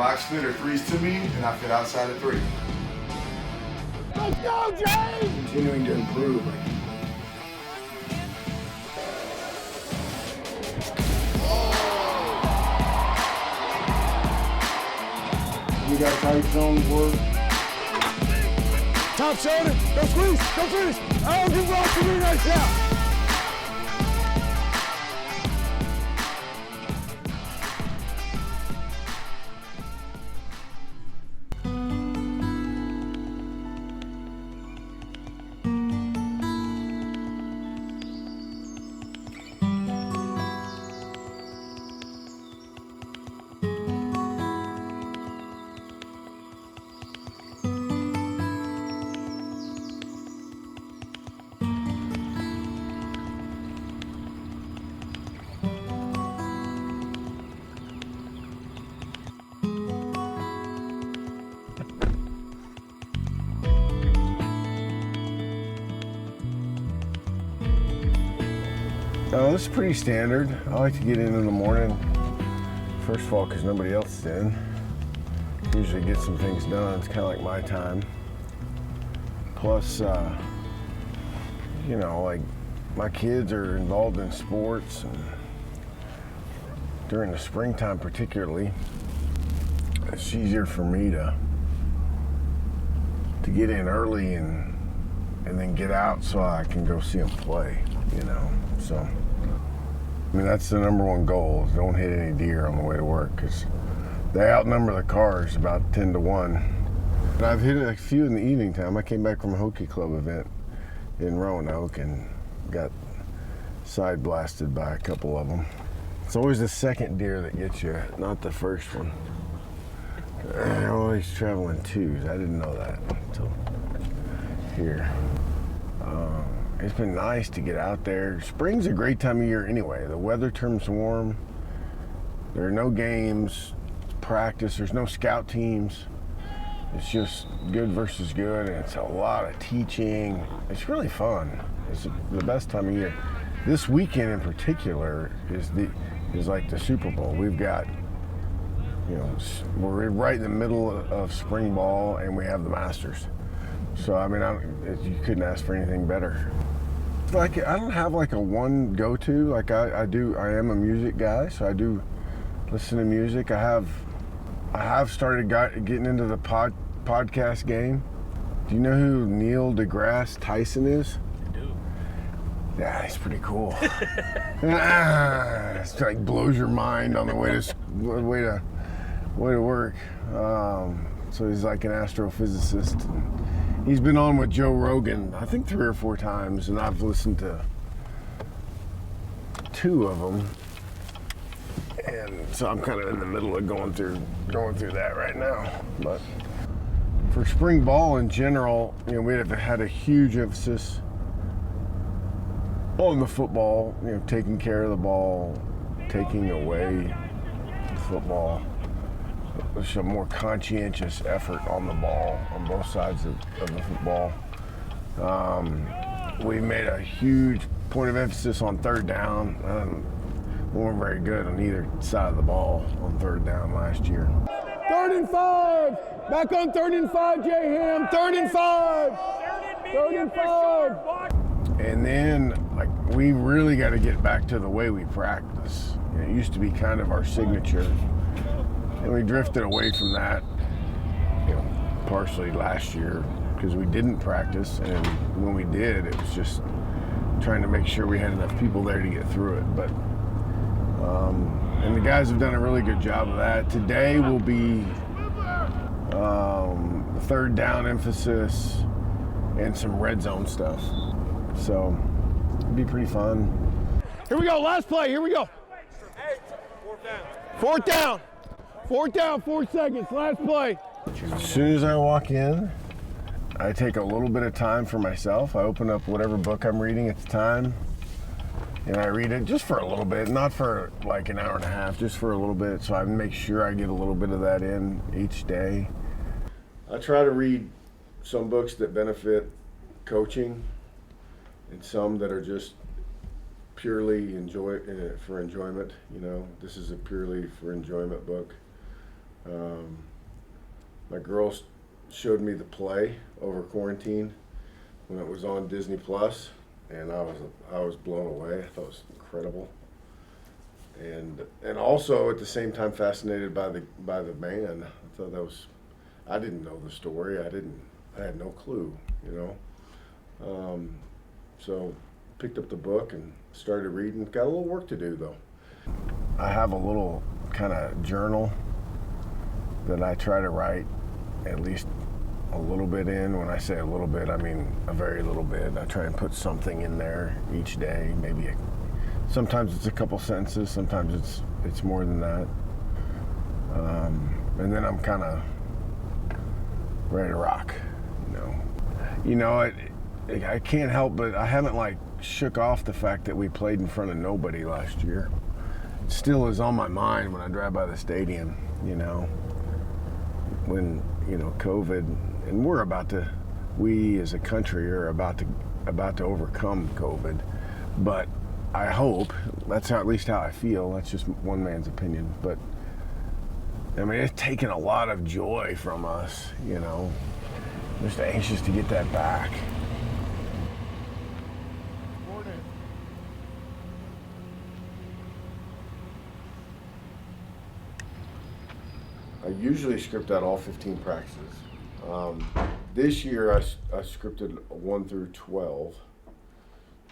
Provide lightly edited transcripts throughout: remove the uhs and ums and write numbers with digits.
box fit or threes to me, and I fit outside of three. Let's go, James! Continuing to improve. You got tight zones work. Top shoulder, go squeeze, go squeeze. Oh, good block for me right now. This is pretty standard. I like to get in the morning, first of all, because nobody else is in. Usually get some things done. It's kind of like my time. Plus, you know, like my kids are involved in sports, and during the springtime particularly, it's easier for me to get in early and then get out so I can go see them play, you know. So, I mean, that's the number one goal, is don't hit any deer on the way to work, because they outnumber the cars about 10 to 1. And I've hit a few in the evening time. I came back from a Hokie Club event in Roanoke and got side blasted by a couple of them. It's always the second deer that gets you, not the first one. They're always traveling twos. I didn't know that until here. It's been nice to get out there. Spring's a great time of year anyway. The weather turns warm. There are no games, practice, there's no scout teams. It's just good versus good, and it's a lot of teaching. It's really fun. It's the best time of year. This weekend in particular is like the Super Bowl. We've got, you know, we're right in the middle of spring ball, and we have the Masters. So, I mean, you couldn't ask for anything better. Like, I don't have like a one go-to. Like I am a music guy, so I do listen to music. I have started getting into the podcast game. Do you know who Neil deGrasse Tyson is? I do. Yeah, he's pretty cool. It's like blows your mind on the way to work. So he's like an astrophysicist. He's been on with Joe Rogan, I think 3 or 4 times, and I've listened to 2 of them. And so I'm kind of in the middle of going through that right now. But for spring ball in general, you know, we have had a huge emphasis on the football, you know, taking care of the ball, taking away the football. There's a more conscientious effort on the ball on both sides of the football. We made a huge point of emphasis on third down. We weren't very good on either side of the ball on third down last year. 3rd and 5. Back on 3rd and 5, J-Ham. 3rd and 5. 3rd and 5. And then, like, we really got to get back to the way we practice. You know, it used to be kind of our signature. And we drifted away from that, you know, partially last year because we didn't practice, and when we did, it was just trying to make sure we had enough people there to get through it. But and the guys have done a really good job of that. Today will be third down emphasis and some red zone stuff. So it'll be pretty fun. Here we go, last play, here we go. 4th down. 4th down, 4 seconds, last play. As soon as I walk in, I take a little bit of time for myself. I open up whatever book I'm reading at the time, and I read it just for a little bit, not for like an hour and a half, just for a little bit, so I make sure I get a little bit of that in each day. I try to read some books that benefit coaching and some that are just purely for enjoyment. You know, this is a purely for enjoyment book. My girls showed me the play over quarantine when it was on Disney Plus, and I was blown away. I thought it was incredible, and also at the same time fascinated by the man. I thought that was, I didn't know the story. I had no clue, you know. So picked up the book and started reading. Got a little work to do though. I have a little kind of journal that I try to write at least a little bit in. When I say a little bit, I mean a very little bit. I try and put something in there each day. Sometimes it's a couple sentences, sometimes it's more than that. And then I'm kind of ready to rock, you know. You know, I can't help but I haven't like shook off the fact that we played in front of nobody last year. It still is on my mind when I drive by the stadium, you know. When, you know, COVID, and we as a country are about to overcome COVID. But I hope, that's at least how I feel, that's just one man's opinion, but I mean, it's taken a lot of joy from us, you know. I'm just anxious to get that back. I usually script out all 15 practices. This year I scripted 1 through 12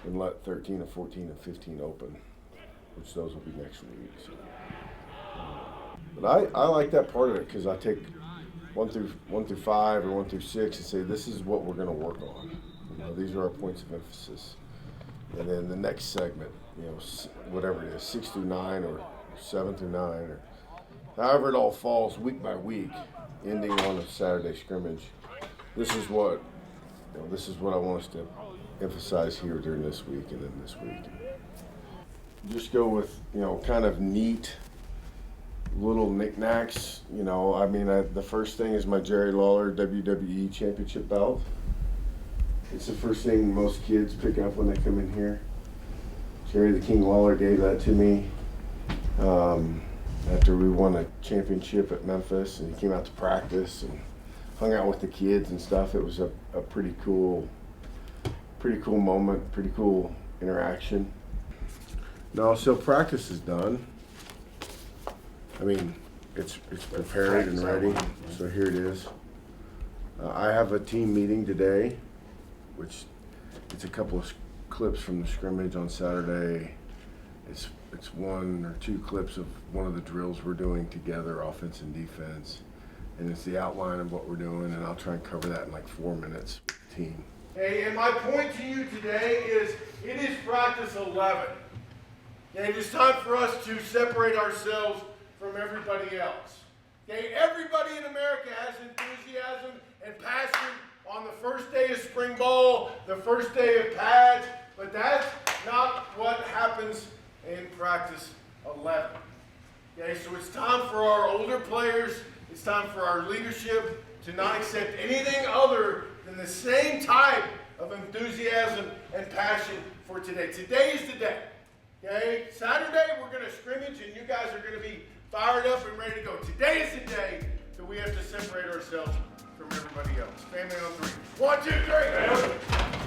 and let 13 and 14 and 15 open, which those will be next week. So. But I like that part of it because I take 1 through 5 or 1 through 6 and say, this is what we're going to work on. You know, these are our points of emphasis. And then the next segment, you know, whatever it is, 6 through 9 or 7 through 9 or however it all falls week by week, ending on a Saturday scrimmage. This is what I want us to emphasize here during this week and then this week. Just go with, you know, kind of neat little knickknacks. You know, I mean, the first thing is my Jerry Lawler WWE Championship belt. It's the first thing most kids pick up when they come in here. Jerry the King Lawler gave that to me after we won a championship at Memphis, and he came out to practice and hung out with the kids and stuff. It was a pretty cool moment, pretty cool interaction. No, so practice is done. I mean, it's prepared and ready, so here it is. I have a team meeting today, which it's a couple of clips from the scrimmage on Saturday. It's 1 or 2 clips of one of the drills we're doing together, offense and defense, and it's the outline of what we're doing, and I'll try and cover that in like 4 minutes with the team. Hey, and my point to you today is, it is practice 11. Okay, it is time for us to separate ourselves from everybody else. Okay, everybody in America has enthusiasm and passion on the first day of spring ball, the first day of pads, but that's not what happens in practice 11. Okay, so it's time for our older players, it's time for our leadership to not accept anything other than the same type of enthusiasm and passion for today. Today is the day. Okay, Saturday we're going to scrimmage and you guys are going to be fired up and ready to go. Today is the day that we have to separate ourselves from everybody else. Family on 3. 1, 2, 3.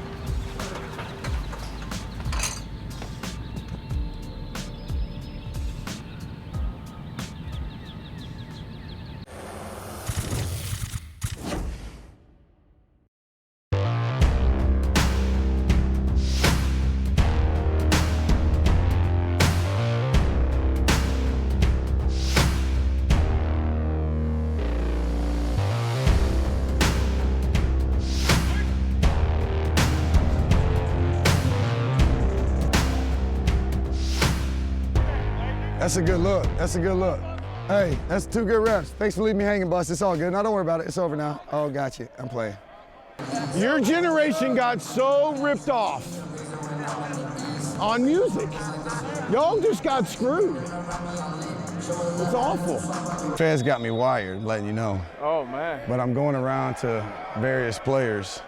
That's a good look. That's a good look. Hey, that's 2 good reps. Thanks for leaving me hanging, boss. It's all good. Now, don't worry about it. It's over now. Oh, got you. I'm playing. Your generation got so ripped off on music. Y'all just got screwed. It's awful. Fans got me wired, letting you know. Oh, man. But I'm going around to various players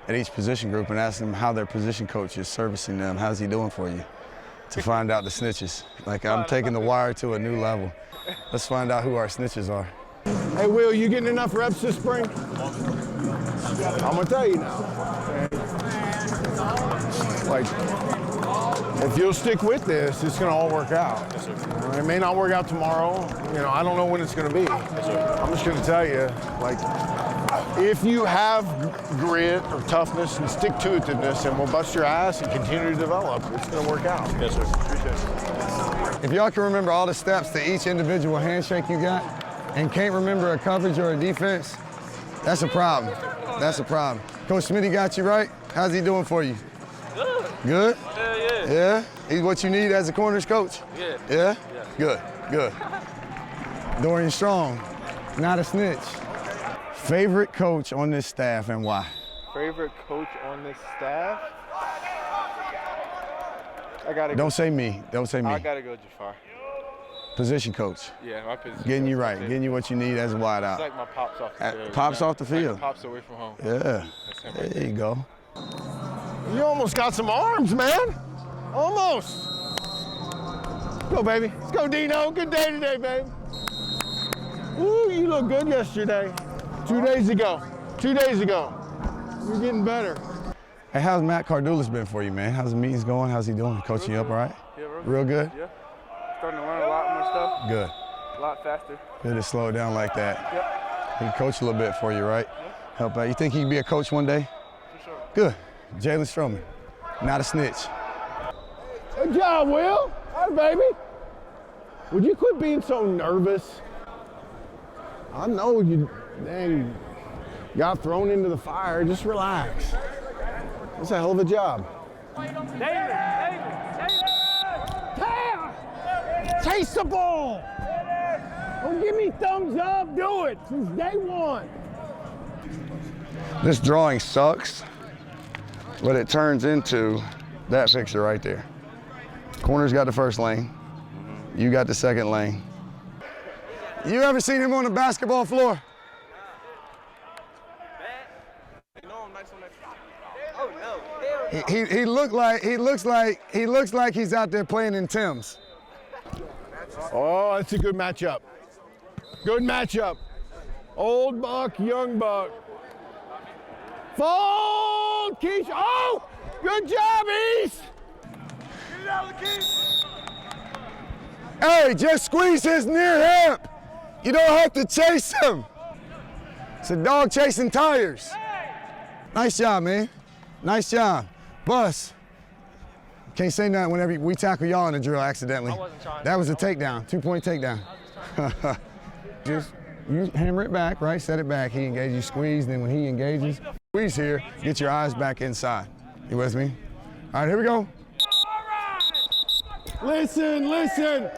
at each position group and asking them how their position coach is servicing them. How's he doing for you? To find out the snitches. Like, I'm taking the wire to a new level. Let's find out who our snitches are. Hey, Will, you getting enough reps this spring? I'm gonna tell you now. Like, if you'll stick with this, it's gonna all work out. Yes, sir. It may not work out tomorrow. You know, I don't know when it's gonna be. Yes, sir. I'm just gonna tell you, like, if you have grit or toughness and stick-to-itiveness and will bust your ass and continue to develop, it's gonna work out. Yes, sir. Appreciate it. If y'all can remember all the steps to each individual handshake you got and can't remember a coverage or a defense, that's a problem. That's a problem. Coach Smitty got you right? How's he doing for you? Good. Good? Hell yeah. Yeah? He's what you need as a corners coach? Yeah. Yeah? Yeah. Good, good. Dorian Strong, not a snitch. Favorite coach on this staff and why? Favorite coach on this staff? I gotta Don't say me, don't say me. I gotta go Jafar. Position coach. Yeah, my position. Getting you coach, right, that's it. getting you what you need as a wide It's out. like my pops off the field. Pops off the Like field. pops away from home. Yeah, That's him right there you go. You almost got some arms, man. Almost. Let's go, baby. Let's go, Dino. Good day today, baby. Ooh, you look good yesterday. 2 days ago. 2 days ago. You're getting better. Hey, how's Matt Cardulis been for you, man? How's the meetings going? How's he doing? Coaching you up all right? Yeah, Real good? Yeah. Starting to learn a lot more stuff. Good. A lot faster. Good to slow it down like that. Yep. He can coach a little bit for you, right? Help out. You think he can be a coach one day? For sure. Good. Jalen Stroman, not a snitch. Good job, Will. Hi, baby. Would you quit being so nervous? I know you, dang, got thrown into the fire. Just relax. That's a hell of a job. Chase the ball. Don't give me thumbs up. Do it since day one. This drawing sucks, but it turns into that picture right there. Corner's got the first lane. You got the second lane. You ever seen him on the basketball floor? He looks like he's out there playing in Tim's. Oh, that's a good matchup. Good matchup. Old buck, young buck. Fold, Keish. Oh, good job, East. Get it out of the Keish. Hey, just squeeze his near hip. You don't have to chase him. It's a dog chasing tires. Nice job, man. Nice job. Bus. Can't say nothing whenever we tackle y'all in the drill accidentally. That was a takedown, 2-point takedown. Just you hammer it back, right? Set it back. He engages, you squeeze, then when he engages, squeeze here, get your eyes back inside. You with me? All right, here we go. Listen, listen.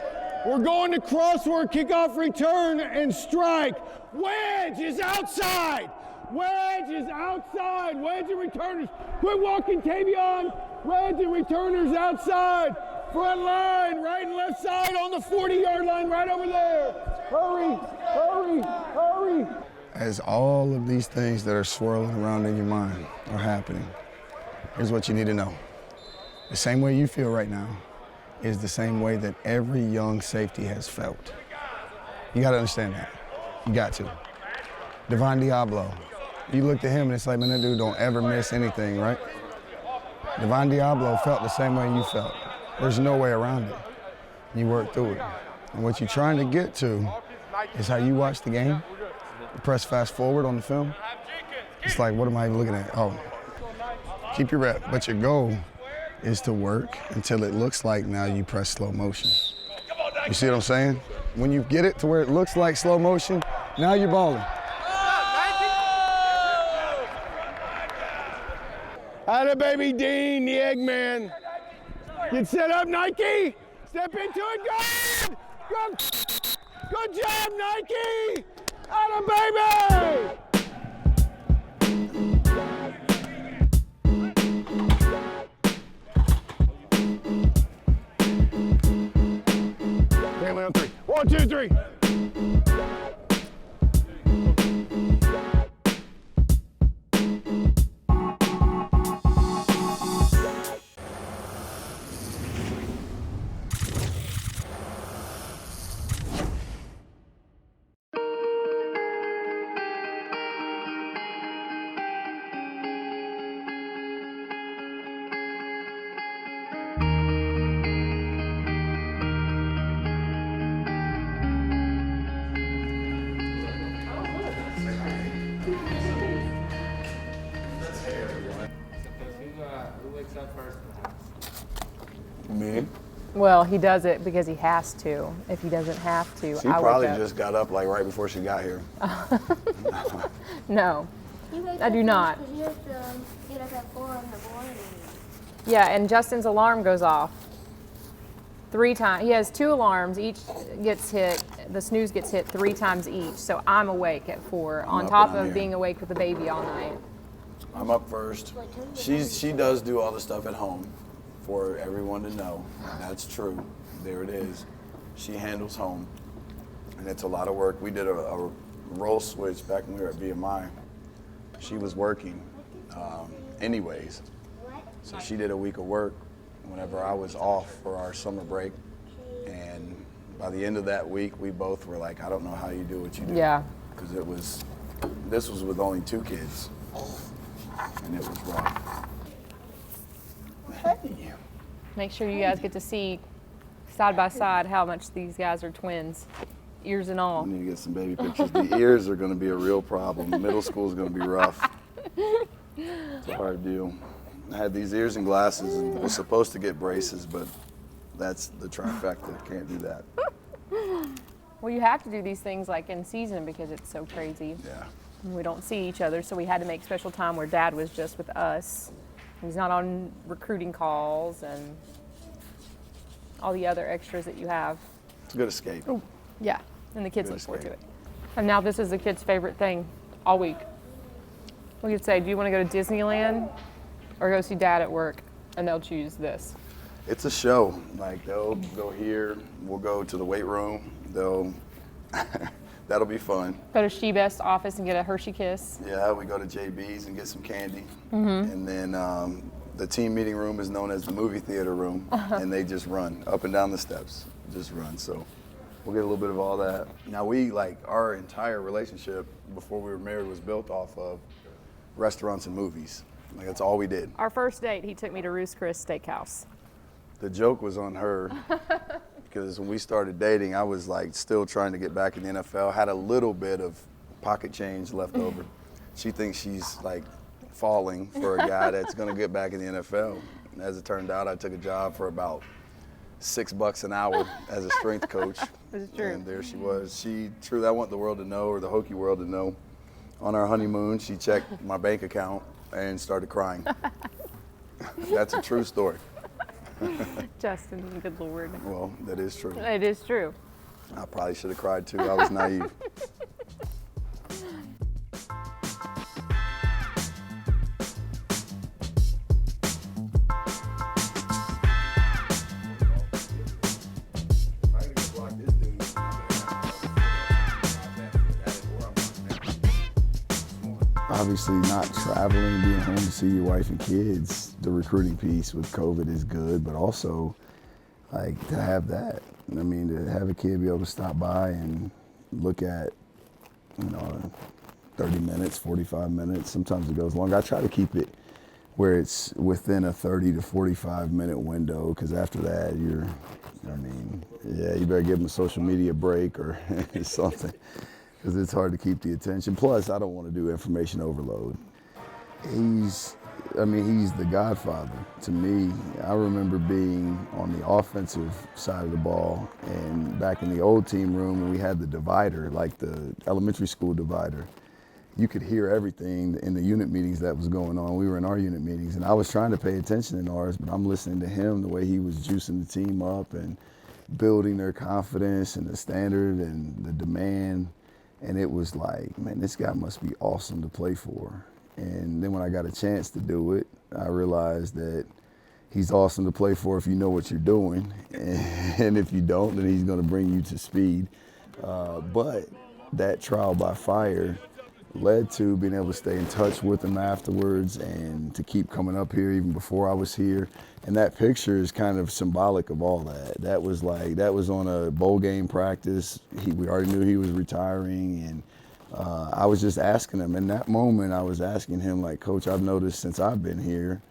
We're going to crossword, kickoff, return, and strike. Wedge is outside. Wedge is outside. Wedge and returners. Quit walking, Tavion. Wedge and returners outside. Front line, right and left side on the 40-yard line, right over there. Hurry, hurry, hurry. As all of these things that are swirling around in your mind are happening, here's what you need to know. The same way you feel right now is the same way that every young safety has felt. You gotta understand that. You got to. Devon Diablo, you looked at him and it's like, man, that dude don't ever miss anything, right? Devon Diablo felt the same way you felt. There's no way around it. You work through it. And what you're trying to get to is how you watch the game. You press fast forward on the film. It's like, what am I even looking at? Oh, keep your rep, but your goal is to work until it looks like now you press slow motion. You see what I'm saying? When you get it to where it looks like slow motion, now you're balling. Atta baby Dean, the Eggman. Get set up, Nike. Step into it, good. Good job, Nike. Atta baby. Family on 3. 1, 2, 3. Me? Well, he does it because he has to. If he doesn't have to, She I probably wake up. just got up like right before she got here. No, I do not. Because you have to get up at 4 in the morning. Yeah, and Justin's alarm goes off 3 times. He has 2 alarms. Each gets hit. The snooze gets hit 3 times each. So I'm awake at 4, on up top and I'm of here. being awake with the baby all night. I'm up first. She does do all the stuff at home for everyone to know. That's true. There it is. She handles home, and it's a lot of work. We did a role switch back when we were at BMI. She was working anyways, so she did a week of work whenever I was off for our summer break, and by the end of that week, we both were like, I don't know how you do what you do. Yeah. Because this was with only 2 kids, and it was rough. Hey. Make sure you guys get to see side by side how much these guys are twins, ears and all. I need to get some baby pictures. The ears are going to be a real problem. Middle school is going to be rough. It's a hard deal. I had these ears and glasses and was supposed to get braces, but that's the trifecta. Can't do that. Well, you have to do these things like in season because it's so crazy. Yeah. And we don't see each other, so we had to make special time where Dad was just with us. He's not on recruiting calls and all the other extras that you have. It's a good escape. Yeah, and the kids Good look forward to it. escape. And now this is the kids' favorite thing all week. We could say, do you want to go to Disneyland or go see Dad at work? And they'll choose this. It's a show. Like, they'll go here. We'll go to the weight room. That'll be fun. Go to She-Best's office and get a Hershey Kiss. Yeah, we go to JB's and get some candy. And then the team meeting room is known as the movie theater room. And they just run up and down the steps, just run. So we'll get a little bit of all that. Now our entire relationship before we were married was built off of restaurants and movies. Like, that's all we did. Our first date, he took me to Ruth's Chris Steakhouse. The joke was on her because when we started dating, I was like still trying to get back in the NFL, had a little bit of pocket change left over. She thinks she's like falling for a guy that's gonna get back in the NFL. And as it turned out, I took a job for about $6 an hour as a strength coach. This is true. And there she was. I want the world to know, or the Hokie world to know, on our honeymoon, she checked my bank account and started crying. That's a true story. Justin, good Lord. Well, that is true. It is true. I probably should have cried too. I was naive. Obviously, not traveling, being home to see your wife and kids, the recruiting piece with COVID is good, but also like to have that. I mean, to have a kid be able to stop by and look at, 30 minutes, 45 minutes, sometimes it goes longer. I try to keep it where it's within a 30 to 45 minute window, because after that, you better give them a social media break or something, because it's hard to keep the attention. Plus, I don't want to do information overload. He's the godfather to me. I remember being on the offensive side of the ball, and back in the old team room when we had the divider, like the elementary school divider, you could hear everything in the unit meetings that was going on. We were in our unit meetings, and I was trying to pay attention in ours, but I'm listening to him, the way he was juicing the team up and building their confidence and the standard and the demand. And it was like, man, this guy must be awesome to play for. And then when I got a chance to do it, I realized that he's awesome to play for if you know what you're doing. And if you don't, then he's going to bring you to speed. But that trial by fire led to being able to stay in touch with him afterwards and to keep coming up here even before I was here. And that picture is kind of symbolic of all that. That was on a bowl game practice. We already knew he was retiring, and I was just asking him. In that moment, I was asking him, like, Coach, I've noticed since I've been here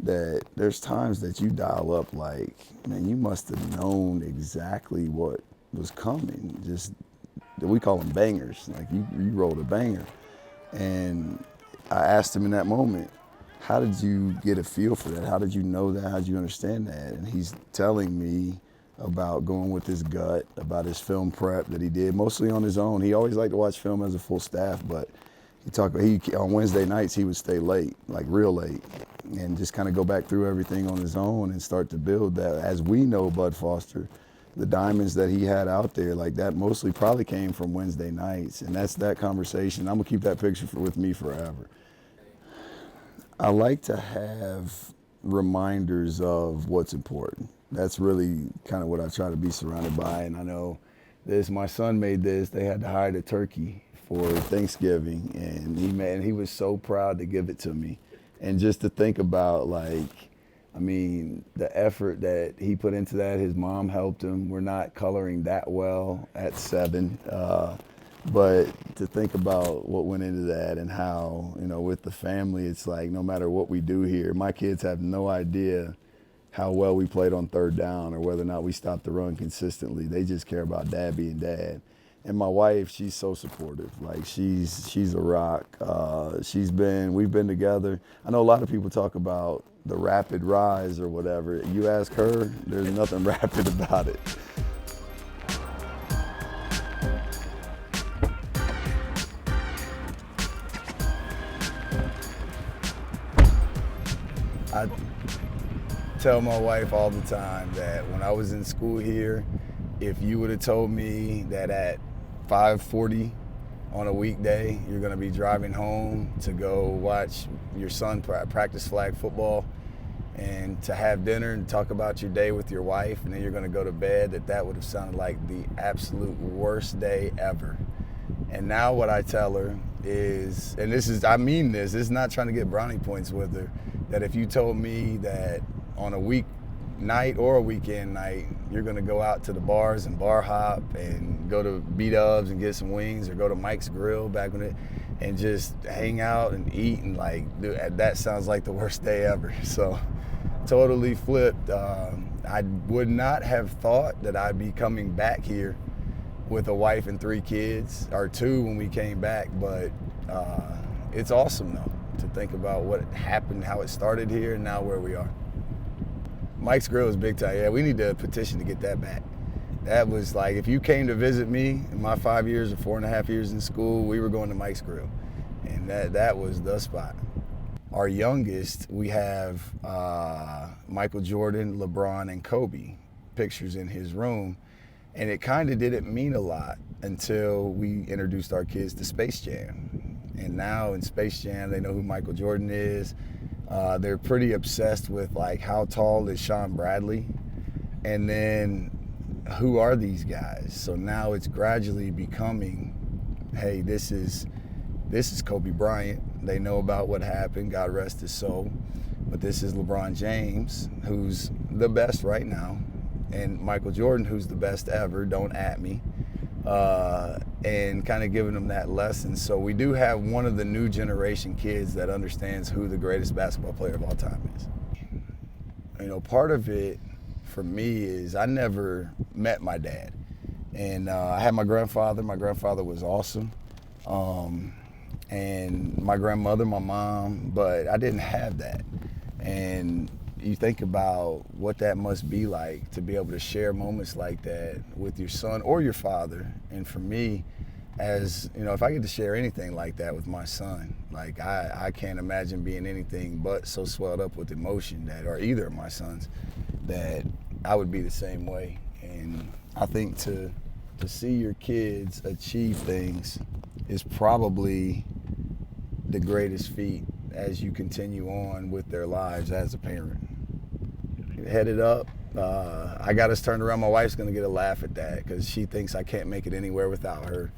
that there's times that you dial up like, man, you must have known exactly what was coming. Just, we call them bangers. Like, you rolled a banger. And I asked him in that moment, how did you get a feel for that? How did you know that? How did you understand that? And he's telling me about going with his gut, about his film prep that he did, mostly on his own. He always liked to watch film as a full staff, but on Wednesday nights, he would stay late, like real late, and just kind of go back through everything on his own and start to build that. As we know, Bud Foster, the diamonds that he had out there, like that mostly probably came from Wednesday nights, and that's that conversation. I'm gonna keep that picture with me forever. I like to have reminders of what's important. That's really kind of what I try to be surrounded by. And I know this, my son made this, they had to hide a turkey for Thanksgiving, and he was so proud to give it to me. And just to think about, like, I mean, the effort that he put into that, his mom helped him. We're not coloring that well at 7, but to think about what went into that and how, you know, with the family, it's like no matter what we do here, my kids have no idea how well we played on 3rd down or whether or not we stopped the run consistently. They just care about dad being dad. And my wife, she's so supportive. Like she's a rock. We've been together. I know a lot of people talk about the rapid rise or whatever. You ask her, there's nothing rapid about it. I tell my wife all the time that when I was in school here, if you would have told me that at 5:40 on a weekday, you're gonna be driving home to go watch your son practice flag football and to have dinner and talk about your day with your wife, and then you're gonna go to bed, that would have sounded like the absolute worst day ever. And now what I tell her is, and I mean this is not trying to get brownie points with her, that if you told me that on a week night or a weekend night, you're gonna go out to the bars and bar hop and go to B-Dubs and get some wings or go to Mike's Grill back when and just hang out and eat and like, dude, that sounds like the worst day ever. So totally flipped. I would not have thought that I'd be coming back here with a wife and 3 kids, or 2 when we came back, but it's awesome though to think about what happened, how it started here, and now where we are. Mike's Grill is big time. Yeah, we need to petition to get that back. That was like, if you came to visit me in my 5 years or 4.5 years in school, we were going to Mike's Grill, and that was the spot. Our youngest, we have Michael Jordan, LeBron, and Kobe pictures in his room, and it kind of didn't mean a lot until we introduced our kids to Space Jam. And now in Space Jam, they know who Michael Jordan is. They're pretty obsessed with like, how tall is Sean Bradley? And then who are these guys? So now it's gradually becoming, hey, this is Kobe Bryant. They know about what happened, God rest his soul. But this is LeBron James, who's the best right now, and Michael Jordan, who's the best ever, don't at me. And kind of giving them that lesson. So we do have one of the new generation kids that understands who the greatest basketball player of all time is. You know, part of it for me is I never met my dad. And I had my grandfather. My grandfather was awesome. And my grandmother, my mom, but I didn't have that. And you think about what that must be like to be able to share moments like that with your son or your father. And for me, as you know, if I get to share anything like that with my son, like I can't imagine being anything but so swelled up with emotion that, or either of my sons, that I would be the same way. And I think to see your kids achieve things is probably the greatest feat as you continue on with their lives as a parent. Headed up, I got us turned around. My wife's gonna get a laugh at that because she thinks I can't make it anywhere without her.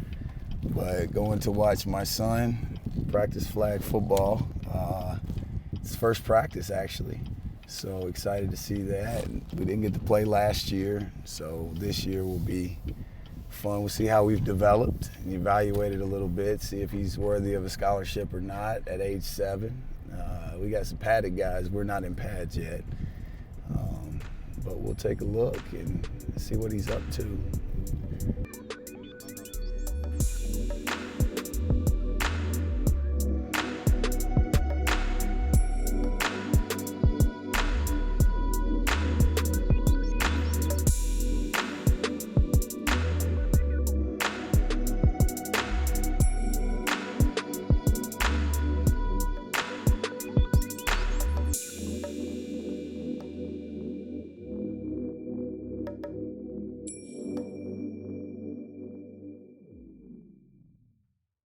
But going to watch my son practice flag football, it's first practice actually. So excited to see that. We didn't get to play last year, so this year will be fun. We'll see how we've developed and evaluated a little bit, see if he's worthy of a scholarship or not at age 7. We got some padded guys. We're not in pads yet. But we'll take a look and see what he's up to.